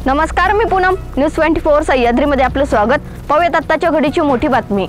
नमस्कार, मी पूनम. न्यूज 24 सह्याद्रीमध्ये आपलं स्वागत. पाहूयात आत्ताच्या घडीची मोठी बातमी.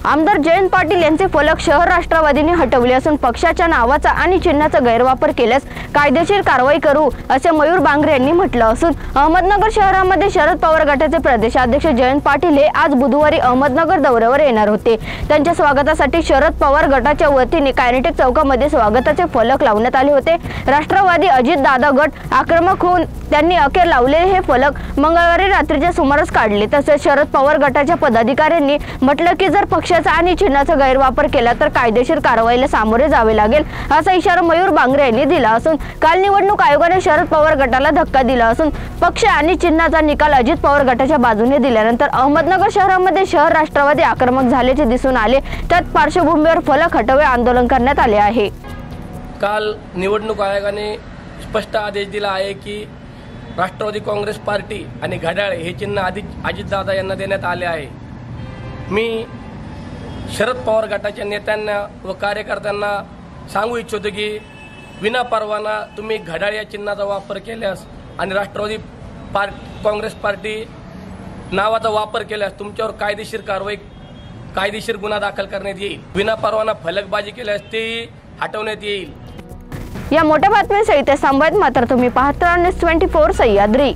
आमदार जयंत पाटील यांचे फलक शहर राष्ट्रवादीने हटवले असून पक्षाच्या नावाचा आणि चिन्हाचा गैरवापर केल्यास कायदेशीर कारवाई करू असे मयूर बांगरे यांनी म्हटलं असून अहमदनगर शहरामध्ये शरद पवार गटाचे प्रदेशाध्यक्ष जयंत पाटील हे आज बुधवारी अहमदनगर दौऱ्यावर येणार होते. त्यांच्या स्वागतासाठी शरद पवार गटाच्या वतीने कायनेटिक चौकामध्ये स्वागताचे फलक लावण्यात आले होते. राष्ट्रवादी अजित दादा गट आक्रमक होऊन त्यांनी अखेर लावलेले हे फलक मंगळवारी रात्रीच्या सुमारास काढले. तसेच शरद पवार गटाच्या पदाधिकाऱ्यांनी म्हटलं की जर पक्षाचा आणि चिन्हाचा गैरवापर केला तर कायदेशीर कारवाईला सामोरे जावे लागेल असा इशारा मयूर बांगरे यांनी दिला असून काल निवडणूक आयोगाने शरद पवार गटाला धक्का दिला असून पक्ष आणि चिन्हाचा निकाल अजित पवार गटाच्या बाजूने दिल्यानंतर अहमदनगर शहरामध्ये शहर राष्ट्रवादी आक्रमक झाल्याचे दिसून आले. त्यात पार्श्वभूमीवर फलक हटवे आंदोलन करण्यात आले आहे. काल निवडणूक आयोगाने स्पष्ट आदेश दिला आहे की राष्ट्रवादी काँग्रेस पार्टी आणि घड्याळ हे चिन्ह अजितदादा यांना देण्यात आले आहे. मी शरद पवार गटाच्या नेत्यांना व कार्यकर्त्यांना सांगू इच्छितो की विना परवाना तुम्ही घड्याळ या चिन्हाचा वापर केल्यास आणि राष्ट्रवादी काँग्रेस पार्टी नावाचा वापर केल्यास तुमच्यावर कायदेशीर गुन्हा दाखल करण्यात येईल. विना परवाना फलकबाजी केल्यास तेही हटवण्यात येईल. या मोठ्या बातमीसहित थांबत मात्र तुम्ही पाहत राहा न्यूज 24 सह्याद्री.